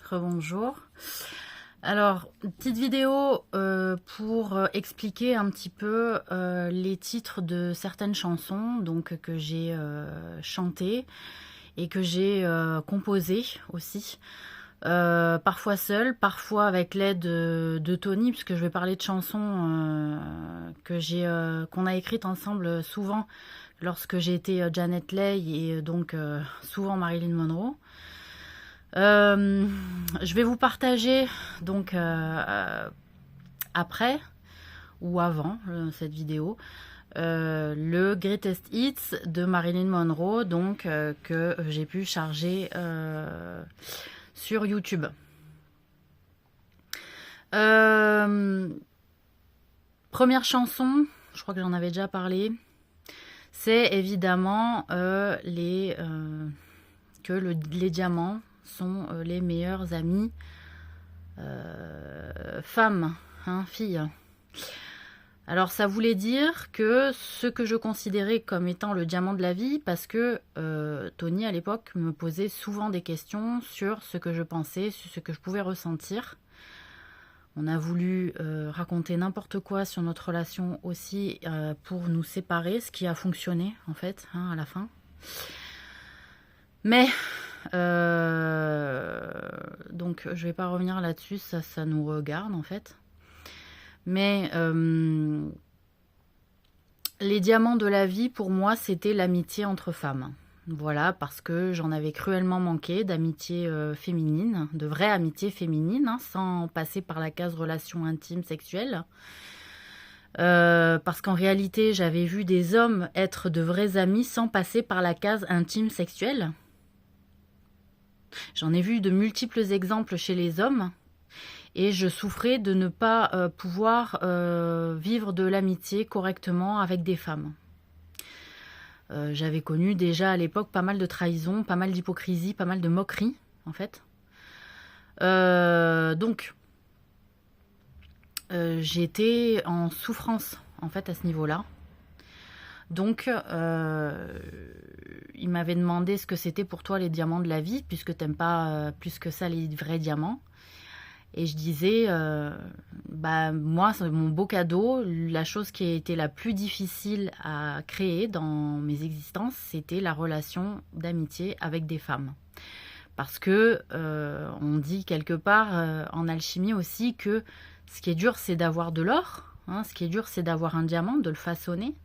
Rebonjour. Alors, petite vidéo pour expliquer un petit peu les titres de certaines chansons donc, que j'ai chantées et que j'ai composées aussi. Parfois seule, parfois avec l'aide de Tony, puisque je vais parler de chansons qu'on a écrites ensemble souvent lorsque j'ai été Janet Leigh et donc souvent Marilyn Monroe. Je vais vous partager donc après ou avant cette vidéo le Greatest Hits de Marilyn Monroe donc que j'ai pu charger sur YouTube. Première chanson, je crois que j'en avais déjà parlé, c'est évidemment les diamants sont les meilleurs amis femmes, hein, filles. Alors ça voulait dire que ce que je considérais comme étant le diamant de la vie, parce que Tony à l'époque me posait souvent des questions sur ce que je pensais, sur ce que je pouvais ressentir. On a voulu raconter n'importe quoi sur notre relation aussi pour nous séparer, ce qui a fonctionné en fait hein, à la fin. Mais donc je vais pas revenir là-dessus, ça nous regarde en fait. Mais les diamants de la vie pour moi c'était l'amitié entre femmes. Voilà, parce que j'en avais cruellement manqué d'amitié féminine, de vraie amitié féminine, hein, sans passer par la case relation intime sexuelle. Parce qu'en réalité j'avais vu des hommes être de vrais amis sans passer par la case intime sexuelle. J'en ai vu de multiples exemples chez les hommes et je souffrais de ne pas pouvoir vivre de l'amitié correctement avec des femmes. J'avais connu déjà à l'époque pas mal de trahisons, pas mal d'hypocrisie, pas mal de moqueries en fait. Donc j'étais en souffrance en fait à ce niveau-là. Donc, il m'avait demandé ce que c'était pour toi les diamants de la vie, puisque t'aimes pas plus que ça les vrais diamants. Et je disais, moi, c'est mon beau cadeau. La chose qui a été la plus difficile à créer dans mes existences, c'était la relation d'amitié avec des femmes. Parce que on dit quelque part en alchimie aussi que ce qui est dur, c'est d'avoir de l'or. Hein, ce qui est dur, c'est d'avoir un diamant, de le façonner.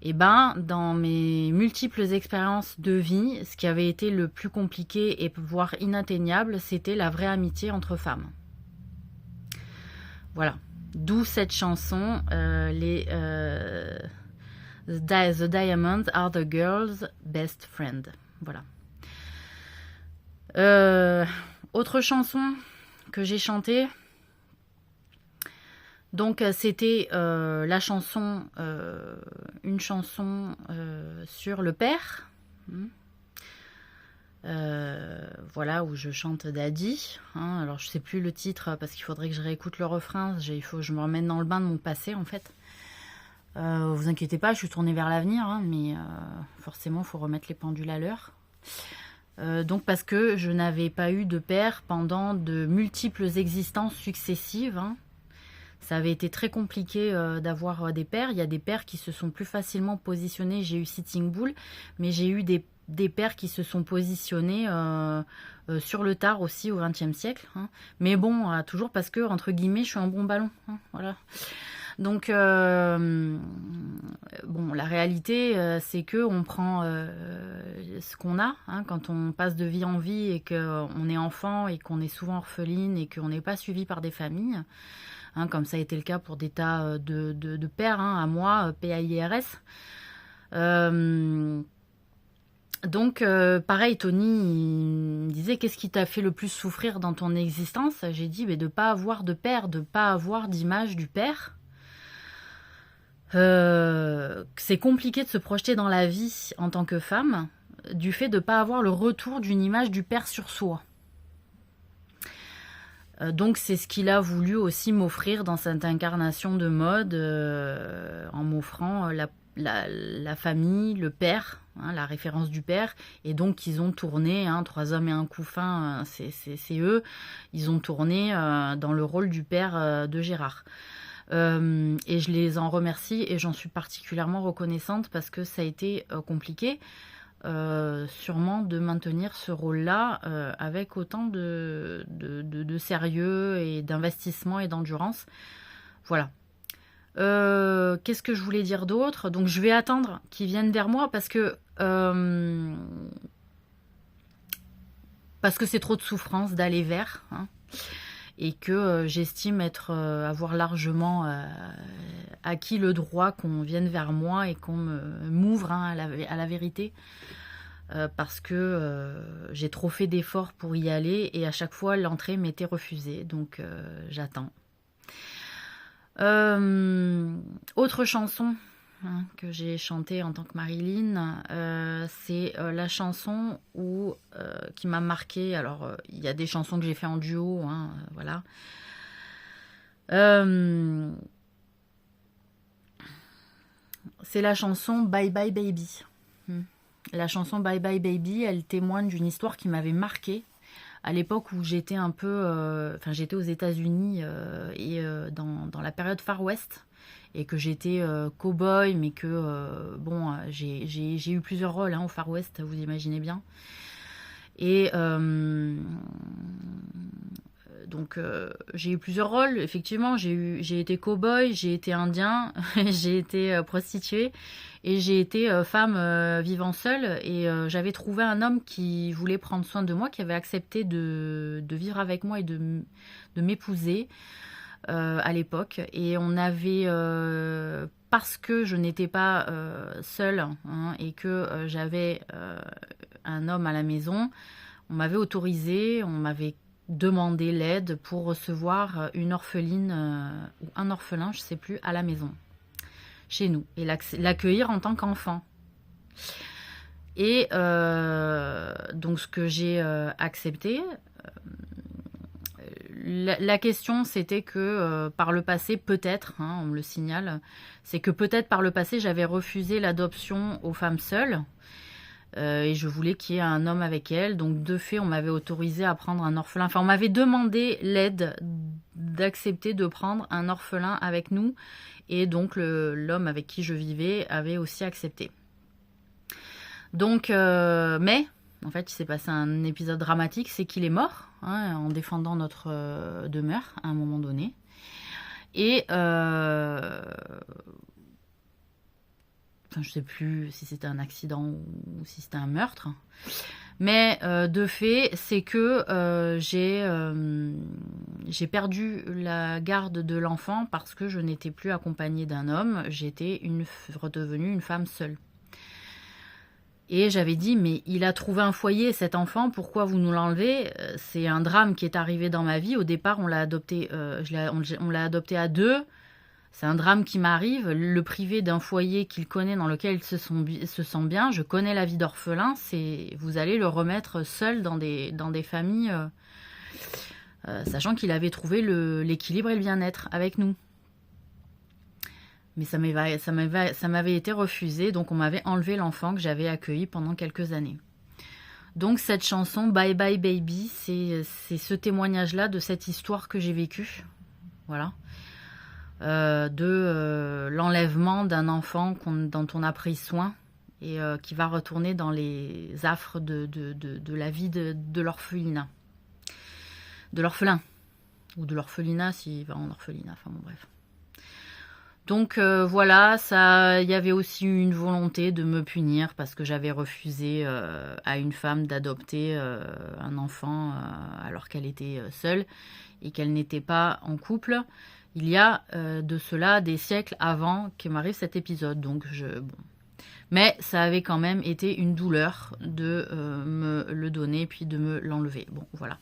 Et ben, dans mes multiples expériences de vie, ce qui avait été le plus compliqué et voire inatteignable, c'était la vraie amitié entre femmes. Voilà. D'où cette chanson, The Diamonds are the girl's best friend. Voilà. Autre chanson que j'ai chantée. Donc c'était la chanson, une chanson sur le père, voilà, où je chante Daddy. Hein, alors je sais plus le titre parce qu'il faudrait que je réécoute le refrain. Il faut que je me remette dans le bain de mon passé en fait. Vous inquiétez pas, je suis tournée vers l'avenir, hein, mais forcément il faut remettre les pendules à l'heure. Donc parce que je n'avais pas eu de père pendant de multiples existences successives. Hein. Ça avait été très compliqué d'avoir des pères. Il y a des pères qui se sont plus facilement positionnés. J'ai eu Sitting Bull, mais j'ai eu des pères qui se sont positionnés sur le tard aussi au XXe siècle. Hein. Mais bon, toujours parce que, entre guillemets, je suis un bon ballon. Hein, voilà. Donc, la réalité, c'est qu'on prend ce qu'on a. Hein, quand on passe de vie en vie et qu'on est enfant et qu'on est souvent orpheline et qu'on n'est pas suivi par des familles. Hein, comme ça a été le cas pour des tas de pères, hein, à moi, PAIRS. Donc, pareil, Tony il me disait, qu'est-ce qui t'a fait le plus souffrir dans ton existence? J'ai dit, de ne pas avoir de père, de ne pas avoir d'image du père. C'est compliqué de se projeter dans la vie en tant que femme, du fait de ne pas avoir le retour d'une image du père sur soi. Donc c'est ce qu'il a voulu aussi m'offrir dans cette incarnation de mode, en m'offrant la famille, le père, hein, la référence du père, et donc ils ont tourné, hein, 3 hommes et un couffin, c'est eux, ils ont tourné dans le rôle du père de Gérard. Et je les en remercie et j'en suis particulièrement reconnaissante parce que ça a été compliqué, sûrement de maintenir ce rôle-là avec autant de sérieux et d'investissement et d'endurance. Voilà. Qu'est-ce que je voulais dire d'autre? Donc je vais attendre qu'ils viennent vers moi parce que c'est trop de souffrance d'aller vers, hein, et que j'estime avoir largement acquis le droit qu'on vienne vers moi et qu'on m'ouvre, hein, à la vérité, parce que j'ai trop fait d'efforts pour y aller et à chaque fois l'entrée m'était refusée, donc j'attends. Autre chanson, hein, que j'ai chantée en tant que Marilyn, c'est la chanson qui m'a marquée. Alors, il y a des chansons que j'ai fait en duo, hein, voilà. C'est la chanson Bye Bye Baby. La chanson Bye Bye Baby, elle témoigne d'une histoire qui m'avait marquée à l'époque où j'étais un peu... j'étais aux États-Unis et dans la période Far West, et que j'étais cow-boy, mais que, j'ai eu plusieurs rôles, hein, au Far West, vous imaginez bien. Et donc, j'ai eu plusieurs rôles, effectivement. J'ai été cow-boy, j'ai été indien, j'ai été prostituée, et j'ai été femme vivant seule. Et j'avais trouvé un homme qui voulait prendre soin de moi, qui avait accepté de vivre avec moi et de m'épouser à l'époque. Et on avait, parce que je n'étais pas seule, hein, et que j'avais un homme à la maison, on m'avait autorisé, on m'avait demandé l'aide pour recevoir une orpheline ou un orphelin, je ne sais plus, à la maison, chez nous, et l'accueillir en tant qu'enfant. Et donc ce que j'ai accepté, la question c'était que par le passé, peut-être, hein, on me le signale, c'est que peut-être par le passé j'avais refusé l'adoption aux femmes seules. Et je voulais qu'il y ait un homme avec elle. Donc, de fait, on m'avait autorisé à prendre un orphelin. Enfin, on m'avait demandé l'aide d'accepter de prendre un orphelin avec nous. Et donc, l'homme avec qui je vivais avait aussi accepté. Donc, mais, en fait, il s'est passé un épisode dramatique. C'est qu'il est mort, hein, en défendant notre demeure à un moment donné. Et... je ne sais plus si c'était un accident ou si c'était un meurtre. Mais de fait, c'est que j'ai perdu la garde de l'enfant parce que je n'étais plus accompagnée d'un homme. J'étais redevenue une femme seule. Et j'avais dit, mais il a trouvé un foyer, cet enfant, pourquoi vous nous l'enlevez? C'est un drame qui est arrivé dans ma vie. Au départ, on l'a adopté, on l'a adopté à 2. C'est un drame qui m'arrive, le priver d'un foyer qu'il connaît, dans lequel il se sent bien. Je connais la vie d'orphelin, vous allez le remettre seul dans des familles, sachant qu'il avait trouvé l'équilibre et le bien-être avec nous. Mais ça m'avait été refusé, donc on m'avait enlevé l'enfant que j'avais accueilli pendant quelques années. Donc cette chanson, Bye Bye Baby, c'est ce témoignage-là de cette histoire que j'ai vécue. Voilà. De l'enlèvement d'un enfant dont on a pris soin et qui va retourner dans les affres de la vie de l'orphelinat. De l'orphelin. Ou de l'orphelinat s'il va en orphelinat. Enfin bon, bref. Donc voilà, il y avait aussi une volonté de me punir parce que j'avais refusé à une femme d'adopter un enfant alors qu'elle était seule et qu'elle n'était pas en couple. Il y a de cela des siècles avant que m'arrive cet épisode. Donc bon. Mais ça avait quand même été une douleur de me le donner puis de me l'enlever. Bon, voilà.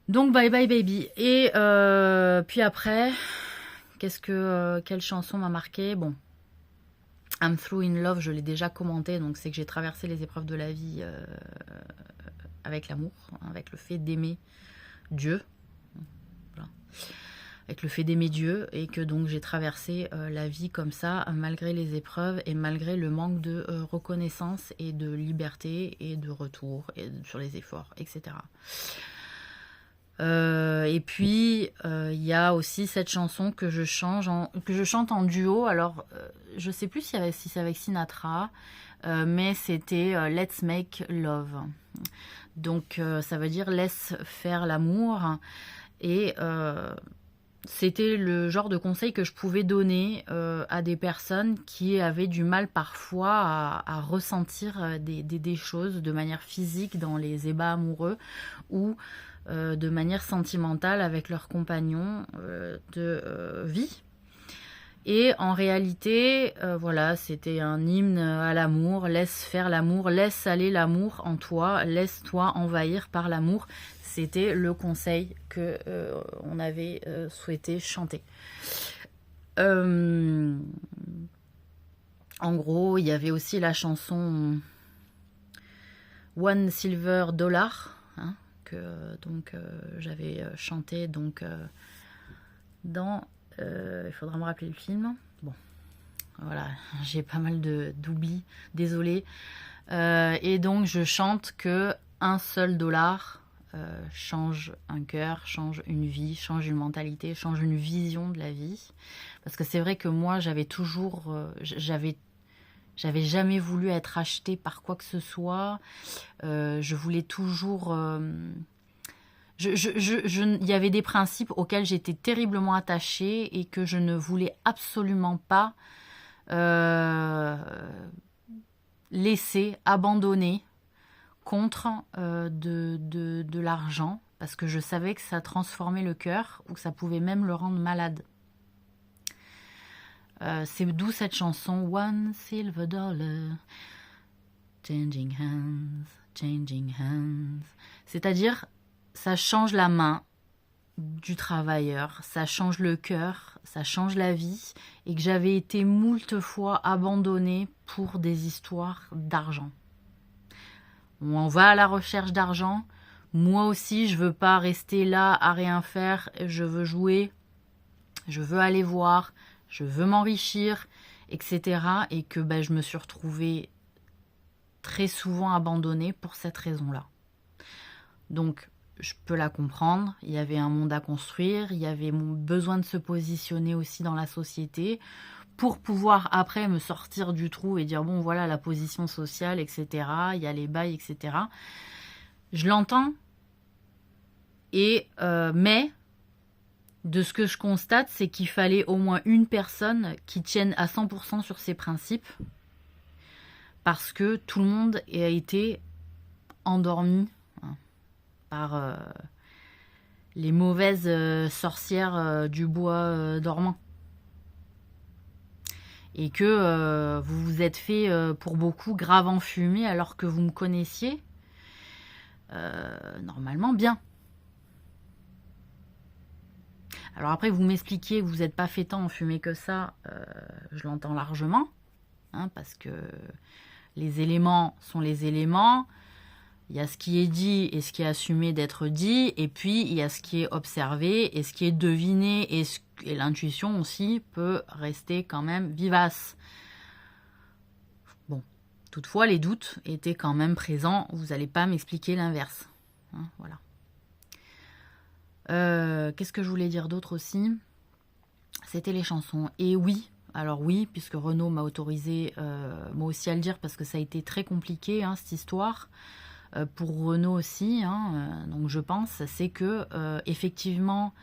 Donc Bye Bye Baby. Et puis après, quelle chanson m'a marqué? Bon, I'm Through in Love, je l'ai déjà commenté. Donc c'est que j'ai traversé les épreuves de la vie avec l'amour, avec le fait d'aimer Dieu. Voilà. avec le fait d'aimer Dieu, et que donc j'ai traversé la vie comme ça, malgré les épreuves et malgré le manque de reconnaissance et de liberté et de retour et sur les efforts, etc. Et puis il y a aussi cette chanson que je chante en duo. Alors je sais plus si c'est avec Sinatra, mais c'était Let's Make Love. Donc ça veut dire laisse faire l'amour. Et c'était le genre de conseil que je pouvais donner à des personnes qui avaient du mal parfois à ressentir des choses de manière physique dans les ébats amoureux ou de manière sentimentale avec leurs compagnons de vie. Et en réalité, voilà, c'était un hymne à l'amour. Laisse faire l'amour, laisse aller l'amour en toi, laisse-toi envahir par l'amour. C'était le conseil que on avait souhaité chanter. En gros, il y avait aussi la chanson One Silver Dollar, hein, que donc j'avais chanté donc dans il faudra me rappeler le film. Bon, voilà, j'ai pas mal d'oubli, désolé. Et donc je chante que un seul dollar change un cœur, change une vie, change une mentalité, change une vision de la vie. Parce que c'est vrai que moi j'avais toujours, j'avais jamais voulu être achetée par quoi que ce soit. Je voulais toujours il y avait des principes auxquels j'étais terriblement attachée et que je ne voulais absolument pas laisser, abandonner contre de l'argent, parce que je savais que ça transformait le cœur ou que ça pouvait même le rendre malade. C'est d'où cette chanson One Silver Dollar, changing hands. C'est-à-dire, ça change la main du travailleur, ça change le cœur, ça change la vie, et que j'avais été moult fois abandonnée pour des histoires d'argent. On va à la recherche d'argent. Moi aussi, je veux pas rester là à rien faire. Je veux jouer, je veux aller voir, je veux m'enrichir, etc. Et que je me suis retrouvée très souvent abandonnée pour cette raison-là. Donc, je peux la comprendre. Il y avait un monde à construire. Il y avait mon besoin de se positionner aussi dans la société pour pouvoir après me sortir du trou et dire bon voilà la position sociale, etc. Il y a les bails, etc. Je l'entends. Et mais de ce que je constate, c'est qu'il fallait au moins une personne qui tienne à 100% sur ses principes, parce que tout le monde a été endormi par les mauvaises sorcières du bois dormant. Et que vous vous êtes fait, pour beaucoup, grave enfumer alors que vous me connaissiez normalement bien. Alors après, vous m'expliquiez que vous n'êtes pas fait tant enfumer que ça, je l'entends largement, hein, parce que les éléments sont les éléments. Il y a ce qui est dit et ce qui est assumé d'être dit, et puis il y a ce qui est observé et ce qui est deviné, et l'intuition aussi peut rester quand même vivace. Bon, toutefois, les doutes étaient quand même présents, vous n'allez pas m'expliquer l'inverse. Hein, voilà. Qu'est-ce que je voulais dire d'autre aussi? C'était les chansons. Et oui, alors oui, puisque Renaud m'a autorisé moi aussi à le dire, parce que ça a été très compliqué, hein, cette histoire. Pour Renaud aussi, hein, donc je pense, c'est que effectivement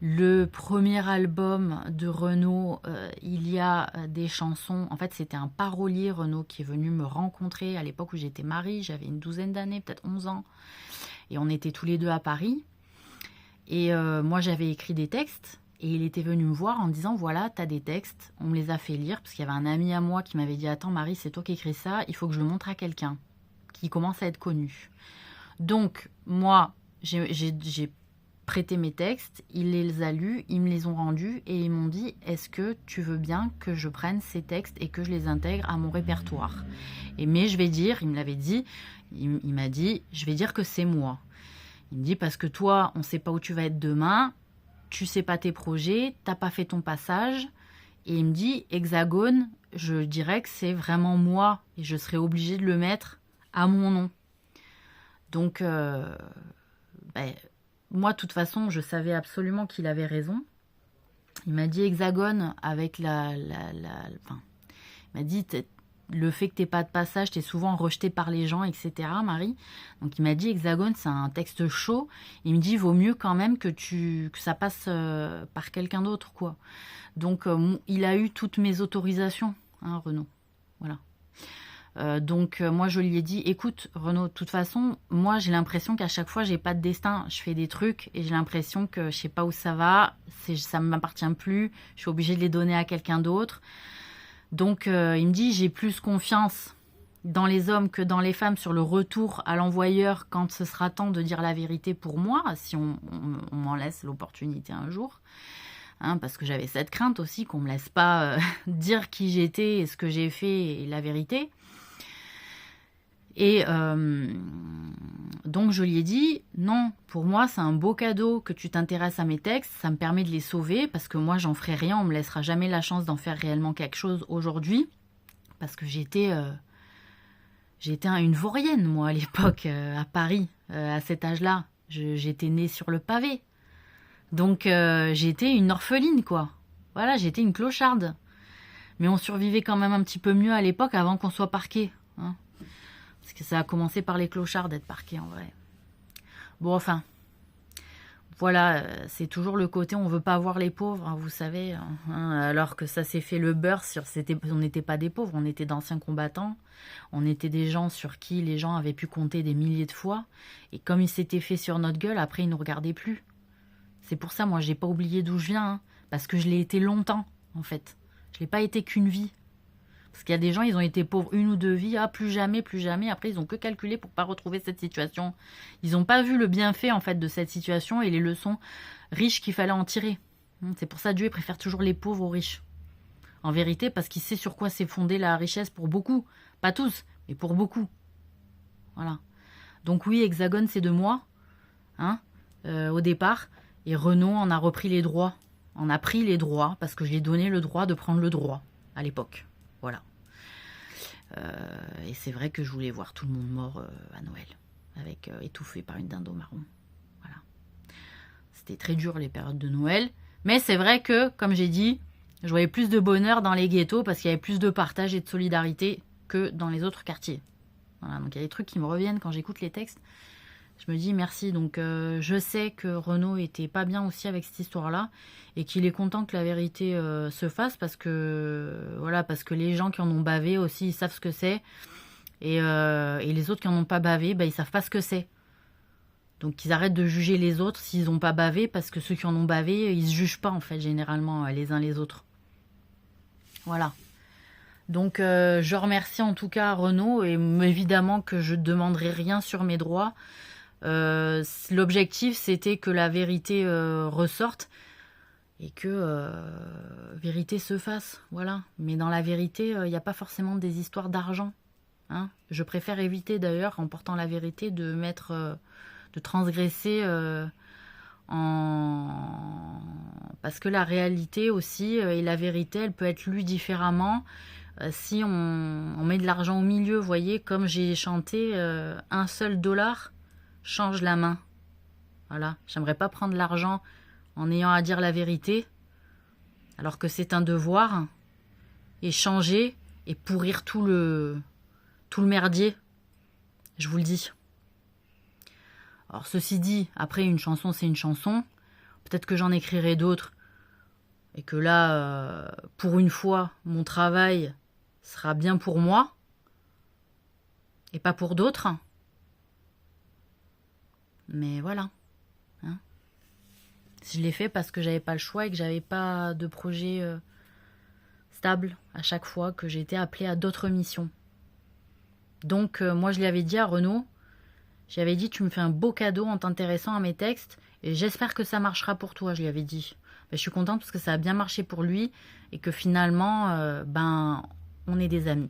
le premier album de Renaud, il y a des chansons, en fait c'était un parolier Renaud qui est venu me rencontrer à l'époque où j'étais mariée, j'avais une douzaine d'années, peut-être 11 ans, et on était tous les deux à Paris, et moi j'avais écrit des textes, et il était venu me voir en me disant voilà, t'as des textes, on me les a fait lire, parce qu'il y avait un ami à moi qui m'avait dit attends Marie, c'est toi qui écris ça, il faut que je le montre à quelqu'un qui commence à être connu. Donc, moi, j'ai prêté mes textes, il les a lus, ils me les ont rendus et ils m'ont dit « Est-ce que tu veux bien que je prenne ces textes et que je les intègre à mon répertoire ?» Mais je vais dire, il me l'avait dit, il m'a dit « Je vais dire que c'est moi. » Il me dit « Parce que toi, on ne sait pas où tu vas être demain. tu sais pas tes projets, t'as pas fait ton passage. Et il me dit, Hexagone, je dirais que c'est vraiment moi et je serais obligée de le mettre à mon nom. Donc, moi, de toute façon, je savais absolument qu'il avait raison. Il m'a dit Hexagone avec enfin, il m'a dit le fait que t'aies pas de passage, t'es souvent rejeté par les gens, etc. Marie. Donc il m'a dit Hexagone, c'est un texte chaud. Il me dit vaut mieux quand même que ça passe par quelqu'un d'autre, quoi. Donc il a eu toutes mes autorisations, hein, Renaud. Voilà. Donc moi je lui ai dit écoute Renaud, de toute façon moi j'ai l'impression qu'à chaque fois j'ai pas de destin, je fais des trucs et j'ai l'impression que je sais pas où ça va, ça ne m'appartient plus, je suis obligée de les donner à quelqu'un d'autre. Donc il me dit j'ai plus confiance dans les hommes que dans les femmes sur le retour à l'envoyeur quand ce sera temps de dire la vérité pour moi, si on m'en laisse l'opportunité un jour. Hein, parce que j'avais cette crainte aussi qu'on me laisse pas dire qui j'étais et ce que j'ai fait et la vérité. Et donc je lui ai dit, non, pour moi c'est un beau cadeau que tu t'intéresses à mes textes, ça me permet de les sauver, parce que moi j'en ferai rien, on me laissera jamais la chance d'en faire réellement quelque chose aujourd'hui, parce que j'étais une vaurienne, moi, à l'époque, à Paris, à cet âge-là. J'étais née sur le pavé. Donc j'étais une orpheline, quoi. Voilà, j'étais une clocharde. Mais on survivait quand même un petit peu mieux à l'époque avant qu'on soit parqué, hein. Parce que ça a commencé par les clochards d'être parqués en vrai. Bon, enfin, voilà, c'est toujours le côté on veut pas voir les pauvres, hein, vous savez. Hein, alors que ça s'est fait le beurre on n'était pas des pauvres, on était d'anciens combattants. On était des gens sur qui les gens avaient pu compter des milliers de fois. Et comme ils s'étaient fait sur notre gueule, après ils nous regardaient plus. C'est pour ça, moi, j'ai pas oublié d'où je viens, hein, parce que je l'ai été longtemps, en fait. Je l'ai pas été qu'une vie. Parce qu'il y a des gens, ils ont été pauvres une ou deux vies, ah, plus jamais, plus jamais. Après, ils ont que calculé pour pas retrouver cette situation. Ils n'ont pas vu le bienfait, en fait, de cette situation et les leçons riches qu'il fallait en tirer. C'est pour ça que Dieu préfère toujours les pauvres aux riches. En vérité, parce qu'il sait sur quoi s'est fondée la richesse pour beaucoup. Pas tous, mais pour beaucoup. Voilà. Donc oui, Hexagone, c'est de moi, hein, au départ. Et Renaud en a repris les droits. On a pris les droits, parce que je lui ai donné le droit de prendre le droit, à l'époque. Voilà. Et c'est vrai que je voulais voir tout le monde mort à Noël, avec étouffé par une dinde au marron. Voilà. C'était très dur les périodes de Noël, mais c'est vrai que, comme j'ai dit, je voyais plus de bonheur dans les ghettos parce qu'il y avait plus de partage et de solidarité que dans les autres quartiers. Voilà, donc il y a des trucs qui me reviennent quand j'écoute les textes. Je me dis merci. Donc je sais que Renaud était pas bien aussi avec cette histoire-là et qu'il est content que la vérité se fasse parce que voilà, parce que les gens qui en ont bavé aussi, ils savent ce que c'est et les autres qui en ont pas bavé, bah, ils savent pas ce que c'est. Donc ils arrêtent de juger les autres s'ils n'ont pas bavé parce que ceux qui en ont bavé, ils se jugent pas en fait généralement les uns les autres. Voilà. Donc je remercie en tout cas Renaud et évidemment que je ne demanderai rien sur mes droits. L'objectif c'était que la vérité ressorte et que vérité se fasse, voilà. Mais dans la vérité, il n'y a pas forcément des histoires d'argent, hein. Je préfère éviter d'ailleurs, en portant la vérité, de transgresser parce que la réalité aussi et la vérité, elle peut être lue différemment si on met de l'argent au milieu, vous voyez, comme j'ai chanté, un seul dollar change la main. Voilà, j'aimerais pas prendre l'argent en ayant à dire la vérité, alors que c'est un devoir, et changer et pourrir tout le merdier, je vous le dis. Alors ceci dit, après une chanson c'est une chanson, peut-être que j'en écrirai d'autres, et que là, pour une fois, mon travail sera bien pour moi, et pas pour d'autres. Mais voilà. Hein. Je l'ai fait parce que j'avais pas le choix et que j'avais pas de projet stable à chaque fois, que j'ai été appelée à d'autres missions. Donc moi je lui avais dit à Renaud, j'avais dit tu me fais un beau cadeau en t'intéressant à mes textes et j'espère que ça marchera pour toi, je lui avais dit. Ben, je suis contente parce que ça a bien marché pour lui et que finalement on est des amis.